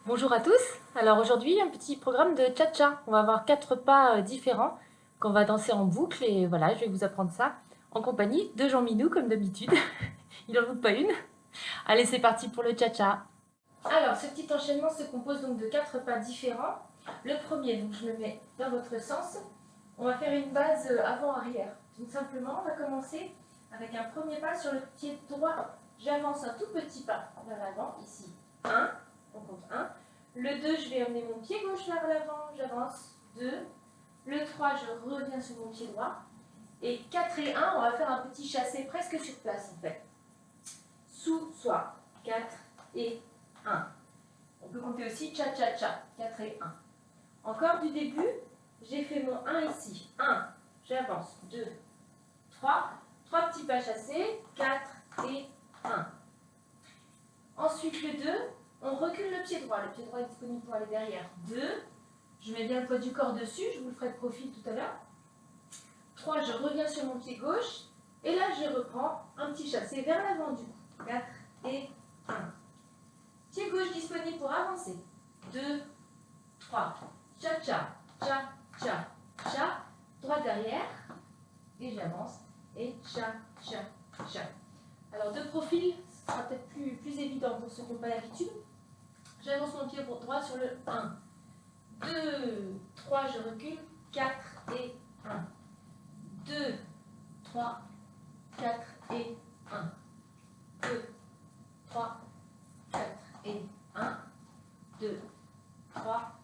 Bonjour à tous. Alors aujourd'hui, un petit programme de cha-cha. On va avoir 4 pas différents qu'on va danser en boucle et voilà, je vais vous apprendre ça en compagnie de Jean Minou comme d'habitude. Il n'en doute pas une. Allez, c'est parti pour le cha-cha. Alors, ce petit enchaînement se compose donc de 4 pas différents. Le premier, donc je me mets dans votre sens. On va faire une base avant-arrière. Donc simplement, on va commencer avec un premier pas sur le pied droit. J'avance un tout petit pas vers l'avant, ici. 1, on compte 1. Le 2, je vais emmener mon pied gauche vers l'avant, j'avance. 2. Le 3, je reviens sur mon pied droit. Et 4 et 1, on va faire un petit chassé presque sur place en fait. Sous, soit 4 et 1. On peut compter aussi cha-cha-cha, 4 et 1. Encore du début, j'ai fait mon 1 ici. 1, j'avance. 2, 3. 3 petits pas chassés, 4 et 1. Ensuite le 2, on recule le pied droit. Le pied droit est disponible pour aller derrière. 2, je mets bien le poids du corps dessus, je vous le ferai de profil tout à l'heure. 3, je reviens sur mon pied gauche. Et là, je reprends un petit chassé vers l'avant du coup. 4 et 1. Pied gauche disponible pour avancer. 2, 3. Cha-cha, cha-cha, cha. Droit derrière. Et j'avance. Et cha-cha-cha. Alors, de profil, ce sera peut-être plus évident pour ceux qui n'ont pas l'habitude. J'avance mon pied droit sur le 1. 2, 3, je recule. 4 et 1. 2, 3, 4 et 1. 2, 3, 4 et 1. 2, 3,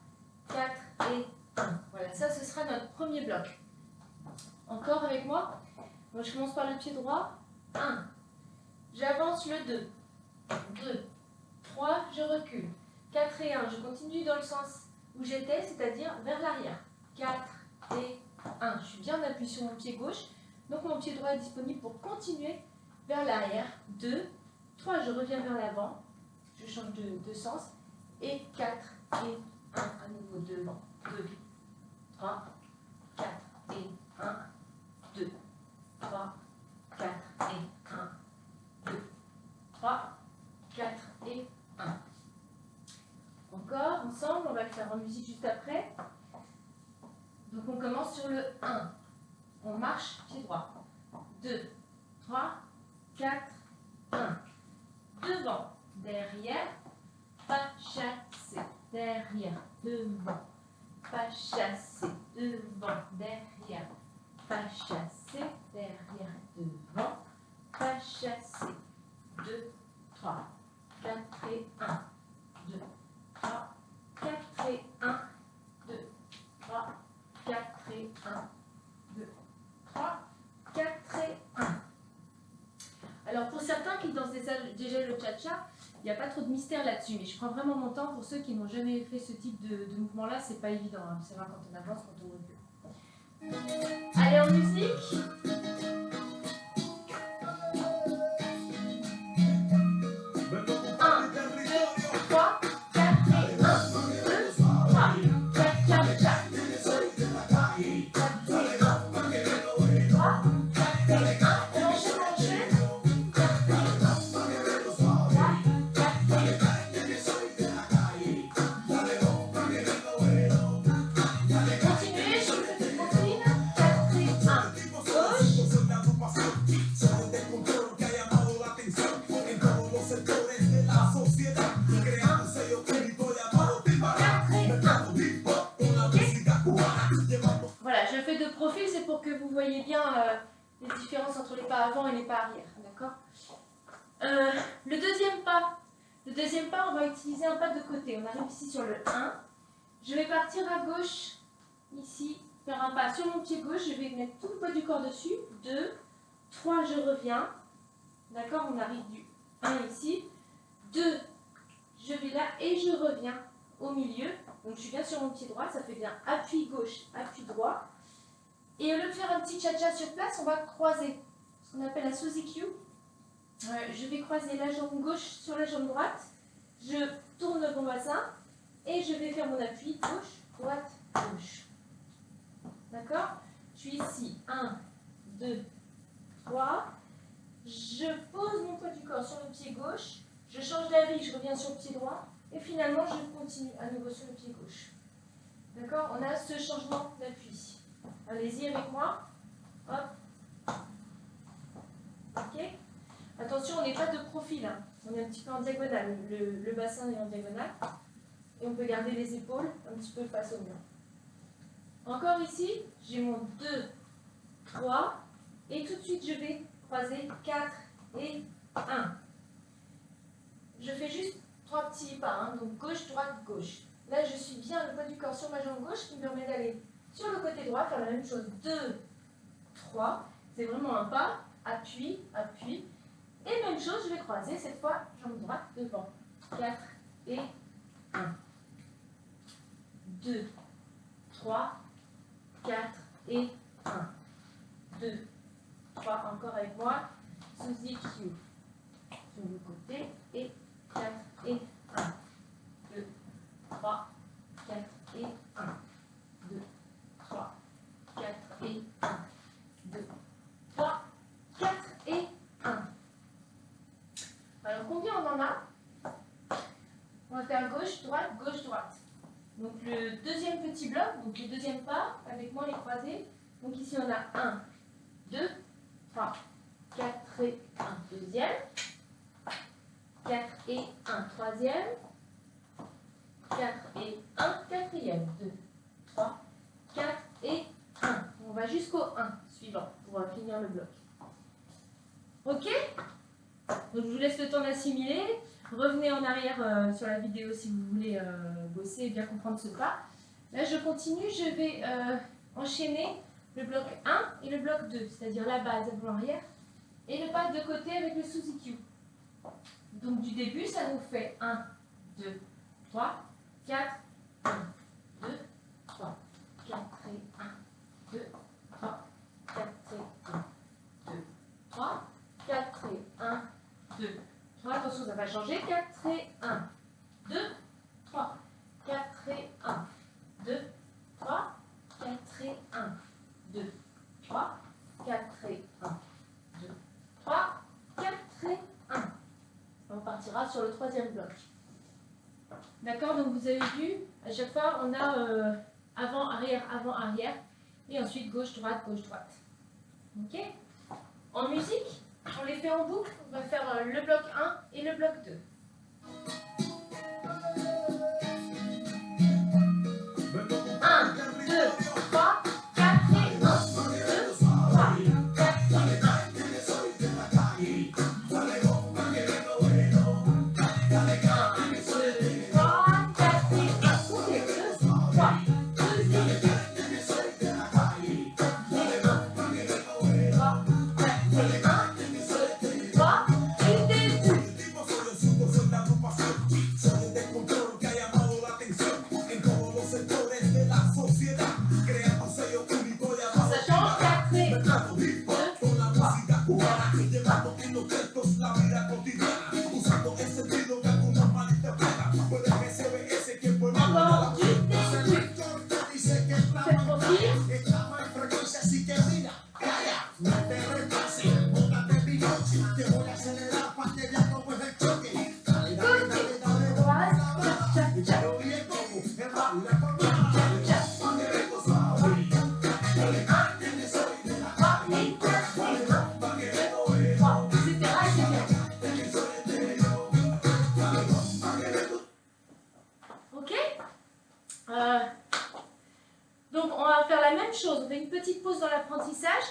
4 et 1. Voilà, ça ce sera notre premier bloc. Encore avec moi. Moi je commence par le pied droit. 1. J'avance le 2. 2, 3, je recule. 4 et 1, je continue dans le sens où j'étais, c'est-à-dire vers l'arrière. 4 et 1. Je suis bien appuyé sur mon pied gauche. Donc mon pied droit est disponible pour continuer vers l'arrière. 2, 3, je reviens vers l'avant. Je change de sens. Et 4 et 1 à nouveau devant. 2, 3, 4 et 1. 2, 3, 4 et 1. 2, 3, 4 et 1. Encore, ensemble, on va le faire en musique juste après. Donc on commence sur le 1. On marche, pied droit. 2, 3, 4, 1. Devant, derrière, pas chassé. Derrière, devant, pas chassé. Devant, derrière, pas chassé. Derrière, devant, pas chassé. 2, 3, 4 et 1. 2, 3, 4 et 1. 2, 3, 4 et 1. 2, 3, 4 et 1. Alors pour certains qui dansent déjà le cha-cha, il n'y a pas trop de mystère là-dessus, mais je prends vraiment mon temps pour ceux qui n'ont jamais fait ce type de mouvement-là, c'est pas évident, hein. C'est vrai quand on avance, quand on recule. Allez en musique. 1, 2, 3, 4 et 1. 2, 3, 4, cha-cha. 4 et 1. 3, 4 et 1. On enchaîne, on enchaîne. 4 et 1. 3, 4 et 1. Continuez, je fais des profils. 4 et 1. Gauche. Voilà, je fais de profil, c'est pour que vous voyez bien les différences entre les pas avant et les pas arrière, d'accord. Le deuxième pas, on va utiliser un pas de côté. On arrive ici sur le 1. Je vais partir à gauche, ici, faire un pas sur mon pied gauche. Je vais mettre tout le poids du corps dessus. 2, 3, je reviens. D'accord, on arrive du 1 ici. 2, je vais là et je reviens au milieu. Donc je suis bien sur mon pied droit, ça fait bien appui gauche, appui droit. Et au lieu de faire un petit cha-cha sur place, on va croiser ce qu'on appelle la Suzy Q. Je vais croiser la jambe gauche sur la jambe droite. Je tourne le bon bassin et je vais faire mon appui gauche, droite, gauche. D'accord? Je suis ici. 1, 2, 3. Je pose mon poids du corps sur le pied gauche. Je change d'avis, je reviens sur le pied droit. Et finalement, je continue à nouveau sur le pied gauche. D'accord? On a ce changement d'appui. Allez-y avec moi. Hop. Ok? Attention, on n'est pas de profil. Hein. On est un petit peu en diagonale. Le bassin est en diagonale. Et on peut garder les épaules un petit peu face au mur. Encore ici, j'ai mon 2, 3. Et tout de suite, je vais croiser 4 et 1. Je fais juste 3 petits pas. Hein. Donc gauche, droite, gauche. Là, je suis bien le poids du corps sur ma jambe gauche qui me permet d'aller sur le côté droit, faire la même chose. 2, 3. C'est vraiment un pas. Appui, appui. Et même chose, je vais croiser cette fois jambe droite devant. 4 et 1. 2, 3, 4 et 1. 2, 3, encore avec moi. Sous EQ. Sur le côté. Et 4 et 1. 2, 3, 4 et 1. 2, 3, 4 et 1. 2, 3, 4 et 1. Alors combien on en a? On va faire gauche, droite, gauche, droite. Donc le deuxième petit bloc, donc le deuxième pas, avec moi les croisés. Donc ici on a 1, 2, 3, 4 et 1. Deuxième. 4 et 1. Troisième. 4 et 1. Quatrième. 2, 3, 4 et 1. On va jusqu'au 1 suivant pour finir le bloc. Ok? Donc je vous laisse le temps d'assimiler. Revenez en arrière sur la vidéo si vous voulez bosser et bien comprendre ce pas. Là je continue, je vais enchaîner le bloc 1 et le bloc 2, c'est-à-dire la base avant-arrière et le pas de côté avec le sous-EQ. Donc du début, ça nous fait 1, 2, 3, 4, 1, 2, 3, 4 et 1, 2, 3, 4 et 1, 2, 3, 4 et 1, 2, 3, attention, ça va changer, 4 et 1, 2, 3, 4 et 1, 2, 3, 4 et 1, 2, 3, 4 et 1, 2, 3, 4 et 1. On partira sur le troisième bloc. D'accord, donc vous avez vu, à chaque fois, on a avant, arrière, et ensuite gauche, droite, gauche, droite. Ok? En musique, on les fait en boucle. On va faire le bloc 1 et le bloc 2. Donc on va faire la même chose, on fait une petite pause dans l'apprentissage,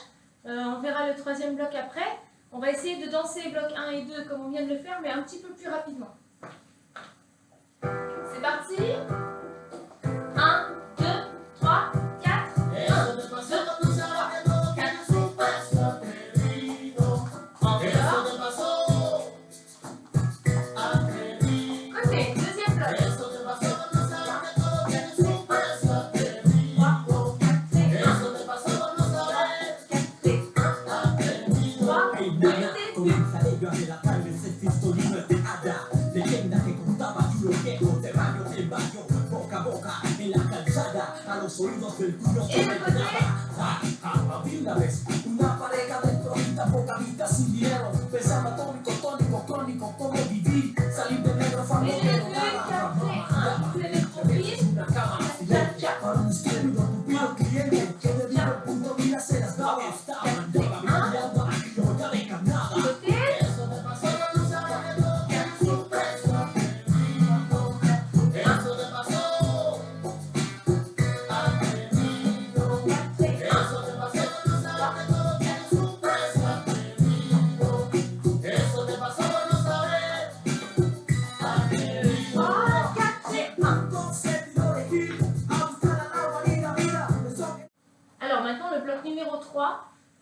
on verra le troisième bloc après. On va essayer de danser les blocs 1 et 2 comme on vient de le faire, mais un petit peu plus rapidement. C'est parti. 1, 2, 3, 4, 1, 2, 3, 4, 5, côté, deuxième bloc. Oídos del culo que me llenaba. Había una vez una pareja dentro de una poca vida sin dinero. Pensaba tónico, crónico, cómo vivir. Salir de negro, familiero, nada.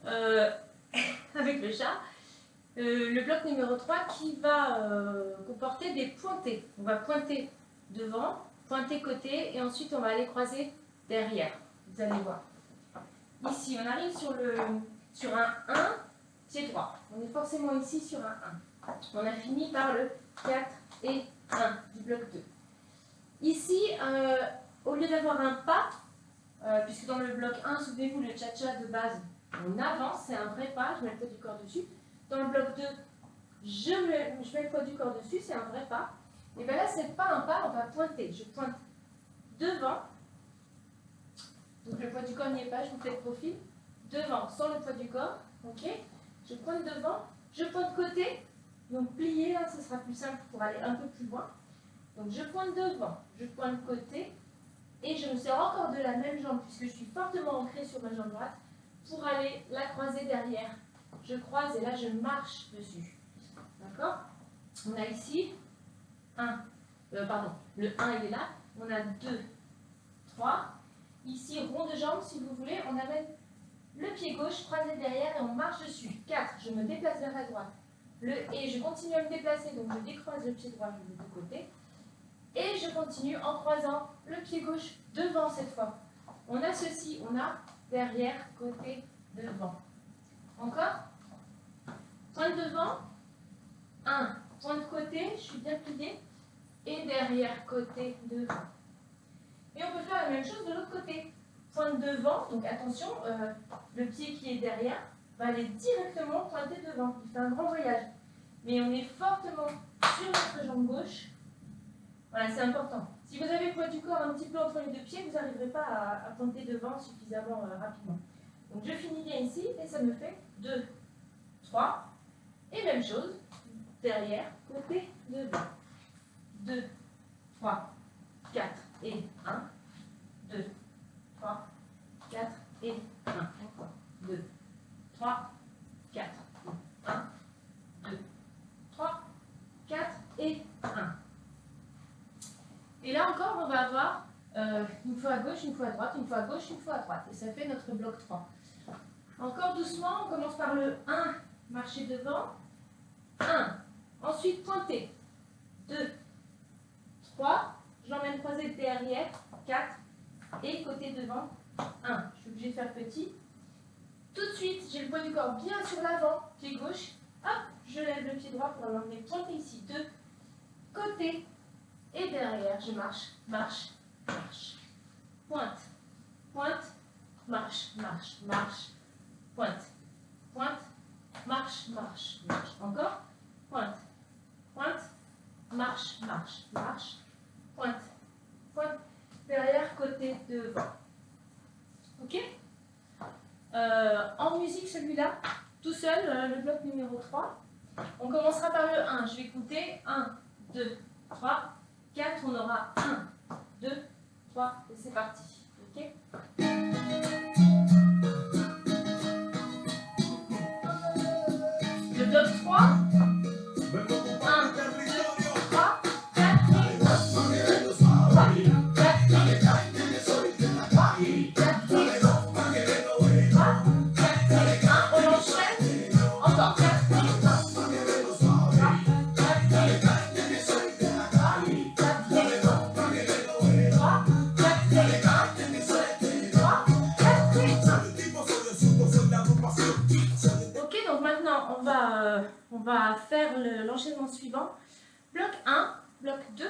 euh, avec le chat. Le bloc numéro 3 qui va comporter des pointés. On va pointer devant, pointer côté et ensuite on va aller croiser derrière. Vous allez voir. Ici, on arrive sur un 1 pied droit. On est forcément ici sur un 1. On a fini par le 4 et 1 du bloc 2. Ici, au lieu d'avoir un pas, puisque dans le bloc 1, souvenez-vous, le cha-cha de base, on avance, c'est un vrai pas, je mets le poids du corps dessus. Dans le bloc 2, je mets le poids du corps dessus, c'est un vrai pas. Et bien là, c'est pas un pas, on va pointer. Je pointe devant. Donc le poids du corps n'y est pas, je vous fais le profil. Devant, sans le poids du corps. Ok. Je pointe devant, je pointe côté. Donc plier, là, ce sera plus simple pour aller un peu plus loin. Donc je pointe devant, je pointe côté. Et je me sers encore de la même jambe, puisque je suis fortement ancrée sur ma jambe droite, pour aller la croiser derrière. Je croise et là je marche dessus. D'accord? On a ici le 1 il est là. On a 2, 3. Ici, rond de jambe, si vous voulez, on amène le pied gauche croisé derrière et on marche dessus. 4, je me déplace vers la droite. Et je continue à me déplacer, donc je décroise le pied droit, je le mets de côté. Et je continue en croisant le pied gauche devant cette fois. On a ceci, on a derrière, côté, devant. Encore? Pointe devant, 1, pointe côté, je suis bien pliée, et derrière, côté, devant. Et on peut faire la même chose de l'autre côté. Pointe devant, donc attention, le pied qui est derrière va aller directement pointer devant. Il fait un grand voyage. Mais on est fortement sur notre jambe gauche. Voilà, c'est important. Si vous avez le poids du corps un petit peu entre les deux pieds, vous n'arriverez pas à pointer devant suffisamment rapidement. Donc je finis bien ici et ça me fait 2, 3. Et même chose, derrière, côté, devant. 2, 3, 4 et 1. 2, 3, 4 et 1. Encore. 2, 3, 4 et 1. 2, 3, 4 et 1. Et là encore, on va avoir une fois à gauche, une fois à droite, une fois à gauche, une fois à droite. Et ça fait notre bloc 3. Encore doucement, on commence par le 1, marcher devant. 1. Ensuite, pointer. 2, 3. Je l'emmène croiser derrière. 4. Et côté devant. 1. Je suis obligée de faire petit. Tout de suite, j'ai le poids du corps bien sur l'avant, pied gauche. Hop, je lève le pied droit pour l'emmener pointer ici. 2. Côté. Et derrière, je marche, marche, marche. Pointe, pointe, marche, marche, marche. Pointe, pointe, marche, marche, marche. Encore. Pointe, pointe, marche, marche, marche. Pointe, pointe. Derrière, côté, devant. Ok? En musique, celui-là, tout seul, le bloc numéro 3. On commencera par le 1. Je vais compter 1, 2, 3, 4. On aura 1, 2, 3 et c'est parti. Ok? Le bloc 3. 1, 2, 3, 4, on va faire l'enchaînement suivant. Bloc 1, bloc 2,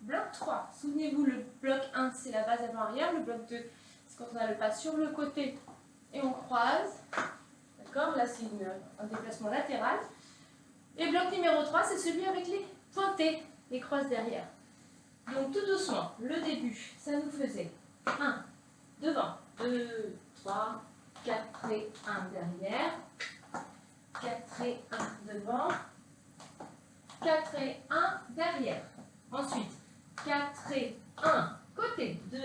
bloc 3. Souvenez-vous, le bloc 1, c'est la base avant-arrière. Le bloc 2, c'est quand on a le pas sur le côté et on croise. D'accord? Là, c'est un déplacement latéral. Et bloc numéro 3, c'est celui avec les pointés, les croises derrière. Donc, tout doucement, le début, ça nous faisait 1, devant, 2, 3, 4 et 1 derrière. 4 et 1 devant, 4 et 1 derrière. Ensuite, 4 et 1 côté, 2,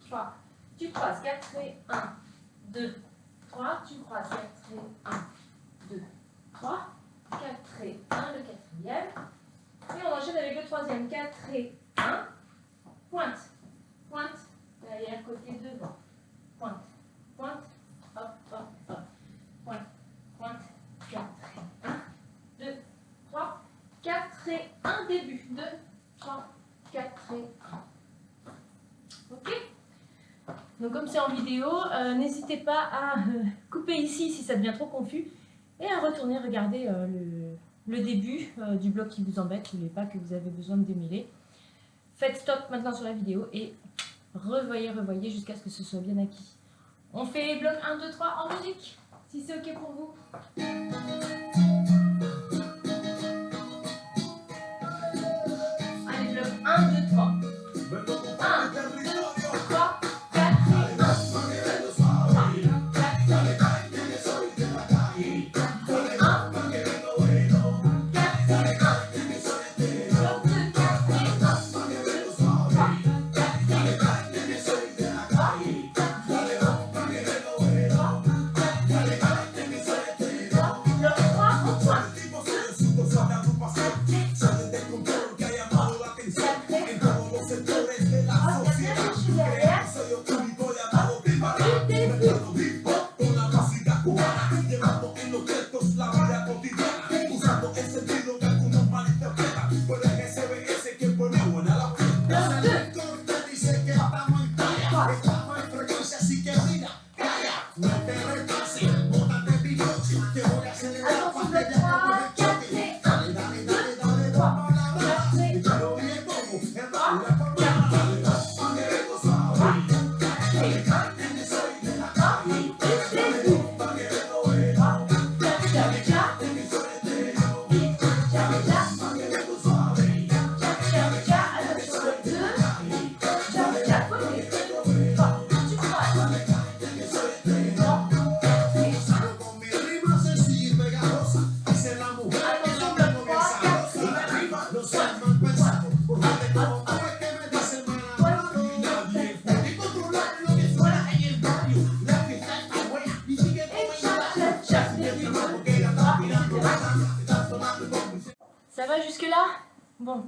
3, tu croises, 4 et 1, 2, 3, tu croises, 4 et 1, 2, 3, 4 et 1, le quatrième. Et on enchaîne avec le troisième, 4 et 1, pointe, pointe, derrière, côté, devant, pointe, pointe, hop, hop, hop. Donc comme c'est en vidéo, n'hésitez pas à couper ici si ça devient trop confus et à retourner regarder le début du bloc qui vous embête ou les pas que vous avez besoin de démêler. Faites stop maintenant sur la vidéo et revoyez jusqu'à ce que ce soit bien acquis. On fait bloc 1, 2, 3 en musique, si c'est ok pour vous. Allez, bloc 1, 2, 3. 1, 3, 4, 4. Ça va jusque-là? Bon.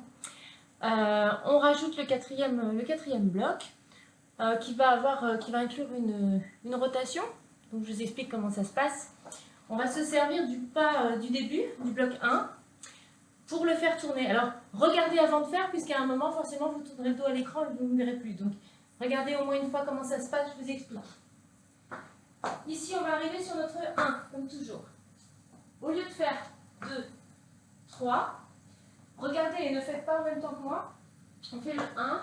On rajoute le quatrième bloc qui va inclure une rotation. Donc je vous explique comment ça se passe. On va se servir du pas du début, du bloc 1, pour le faire tourner. Alors regardez avant de faire, puisqu'à un moment, forcément, vous tournerez le dos à l'écran et vous ne me verrez plus. Donc regardez au moins une fois comment ça se passe, je vous explique. Ici, on va arriver sur notre 1, comme toujours. Au lieu de faire 2, 3, regardez et ne faites pas en même temps que moi. On fait le 1,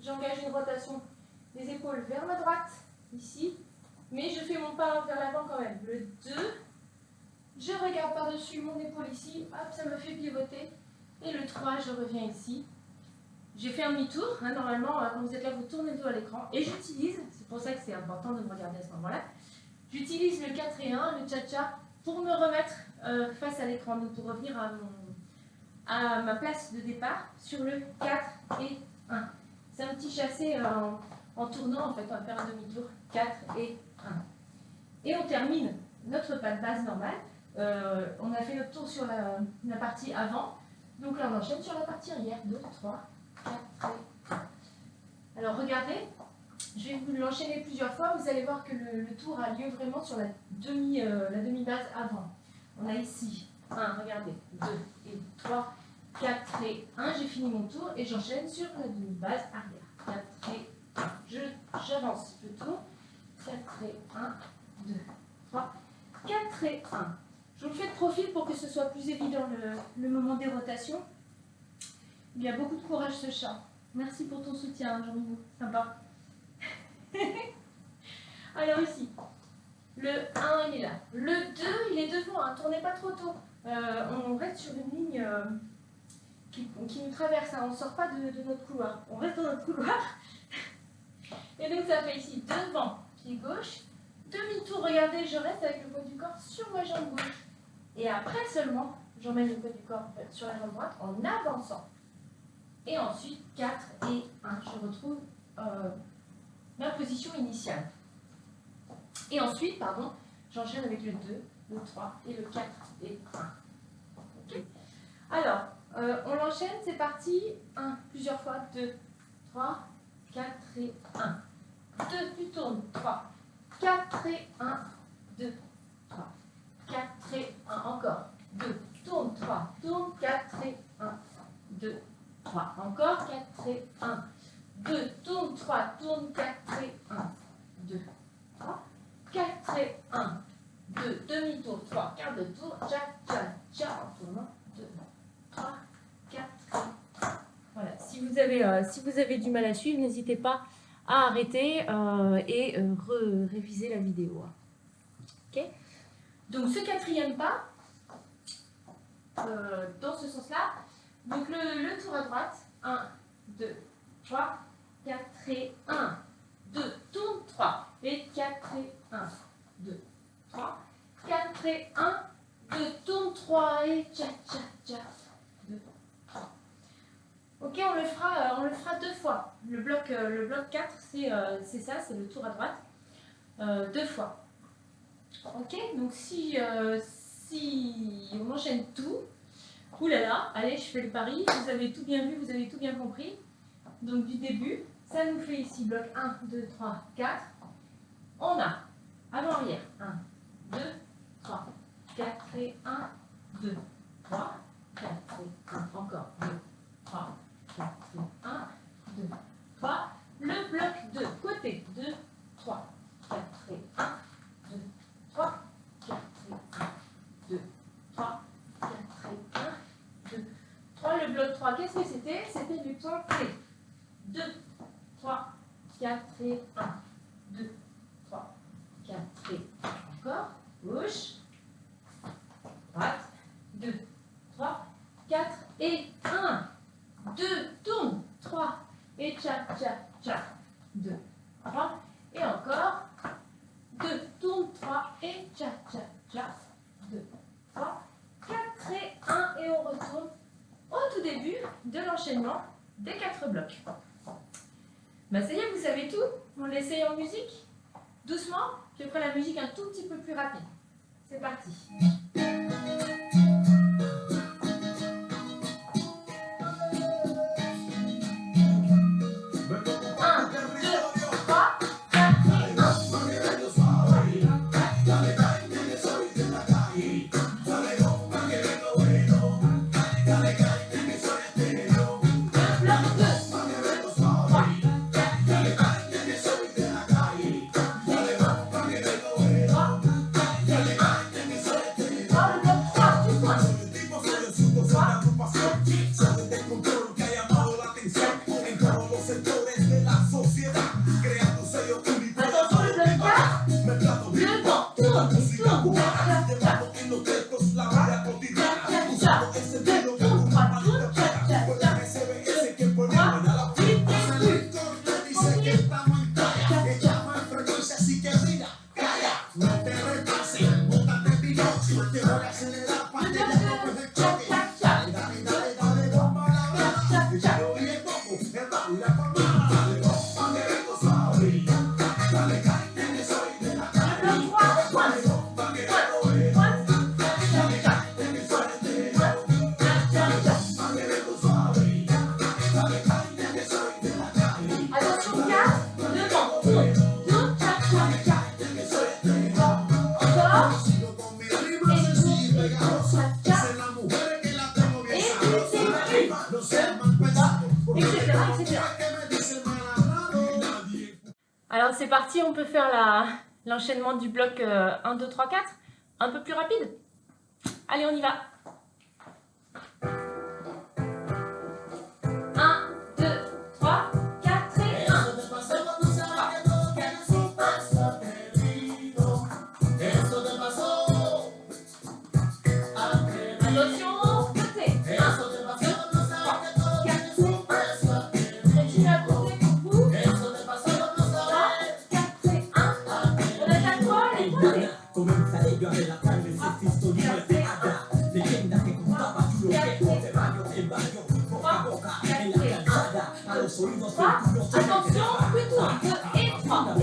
j'engage une rotation des épaules vers ma droite, ici, mais je fais mon pas vers l'avant quand même. Le 2, je regarde par-dessus mon épaule ici, hop, ça me fait pivoter. Et le 3, je reviens ici. J'ai fait un demi-tour, hein, normalement, quand vous êtes là, vous tournez le dos à l'écran. Et j'utilise, c'est pour ça que c'est important de me regarder à ce moment-là, j'utilise le 4 et 1, le cha-cha, pour me remettre face à l'écran, donc pour revenir à ma place de départ sur le 4 et 1. C'est un petit chassé en tournant, en fait, on va faire un demi-tour, 4 et 1. Et on termine notre pas de base normal. On a fait notre tour sur la partie avant, donc là on enchaîne sur la partie arrière, 2, 3, 4 et 1. Alors regardez, je vais vous l'enchaîner plusieurs fois, vous allez voir que le tour a lieu vraiment sur la demi-base avant. On a ici 1, regardez, 2 et 3, 4 et 1, j'ai fini mon tour et j'enchaîne sur la demi-base arrière. 4 et 1, j'avance, je tourne, 4 et 1, 2, 3, 4 et 1. Je vous le fais de profil pour que ce soit plus évident le moment des rotations. Il y a beaucoup de courage ce chat. Merci pour ton soutien, Jean-Minou, sympa. Alors ici, le 1 il est là, le 2 il est devant, hein, tournez pas trop tôt. On reste sur une ligne qui nous traverse, hein, on ne sort pas de notre couloir, on reste dans notre couloir. Et donc ça fait ici devant, pied gauche, demi-tour, regardez, je reste avec le poids du corps sur ma jambe gauche. Et après seulement, j'emmène le poids du corps sur la jambe droite en avançant. Et ensuite, 4 et 1, je retrouve ma position initiale. Et ensuite, pardon, j'enchaîne avec le 2, le 3 et le 4 et 1. Okay. Alors, on l'enchaîne, c'est parti. 1, plusieurs fois, 2, 3, 4 et 1. 2, tu tournes, 3, 4 et 1, 2, 3, 4 et 1, encore. 2, tourne, 3, tourne, 4 et 1, 2, 3, encore, 4 et 1. 2, tourne, 3, tourne, 4 et 1. 2, 3, 4 et 1, 2, demi-tour, 3, quart de tour, tcha, tcha, tcha, en tournant, 2, 3, 4, voilà. Si vous avez du mal à suivre, n'hésitez pas à arrêter et réviser la vidéo. Ok. Donc ce quatrième pas, dans ce sens-là, donc le tour à droite, 1, 2, 3, 4 et 1, 2, tourne, 3, et 4 et 1, 2, 3, 4 et 1, 2, tourne, 3, et tcha, tcha, tcha, 2, 3. Ok, on le fera 2 fois. Le bloc 4, c'est ça, c'est le tour à droite, 2 fois. Ok, donc si on enchaîne tout, oulala, allez, je fais le pari, vous avez tout bien vu, vous avez tout bien compris. Donc du début, ça nous fait ici bloc 1, 2, 3, 4. On a avant-arrière, 1, 2, 3, 4 et 1, 2, 3, 4 et 1, encore 2, 3, 4 et 1, 2, 3. Le bloc 2, côté 2, 3, 4 et 1, 2, 3, 4 et 1, 2, 3, 4 et 1, 2, 3. Le bloc 3, qu'est-ce que c'était? C'était du temps T. 2, 3, 4 et 1, 2, 3, 4 et 1. Encore. Gauche, droite, 2, 3, 4 et 1, 2, tourne, 3, et tcha, tcha, tcha, 2, 3, et encore, 2, tourne, 3, et tcha, tcha, tcha, 2, 3, 4 et 1, et on retourne au tout début de l'enchaînement des 4 blocs. Bah ça y est, vous savez tout. On l'essaye en musique. Doucement, je ferai la musique un tout petit peu plus rapide. C'est parti. 1, 2, 3, 4 et 1. Alors c'est parti, on peut faire l'enchaînement du bloc 1, 2, 3, 4, un peu plus rapide. Allez, on y va. 1, 2, 3, 4 et 1. Attention, côté. 1, 2, 3, 4, 5. Continue à compter pour vous. 3, 4 et 1. On est à toi, les côtés. Attention, retour 2 et 3. Et 3 et 4 et 1.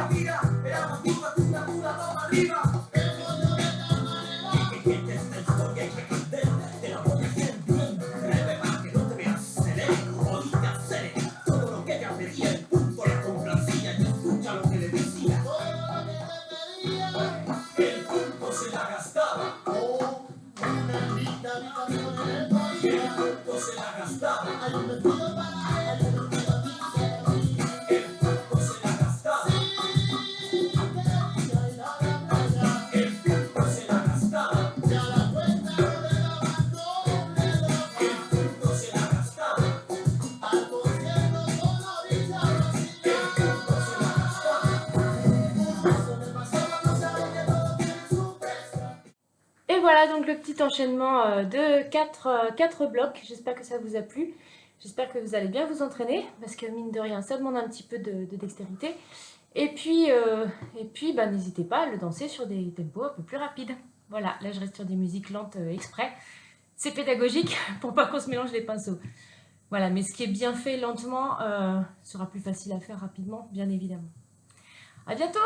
coreografía, éramos una toma arriba. Y que esta historia y que candela, te la voy a hacer bien breve para que no te me acelere o ni te acelere. Todo lo que ella pedía, el punto la complacía y escucha lo que le decía. El punto se la gastaba. El punto se la gastaba. El punto se la gastaba. Et voilà donc le petit enchaînement de 4 blocs. J'espère que ça vous a plu. J'espère que vous allez bien vous entraîner parce que mine de rien ça demande un petit peu de dextérité. Et puis bah, n'hésitez pas à le danser sur des tempos un peu plus rapides. Voilà, là je reste sur des musiques lentes exprès. C'est pédagogique pour pas qu'on se mélange les pinceaux. Voilà, mais ce qui est bien fait lentement sera plus facile à faire rapidement, bien évidemment. À bientôt!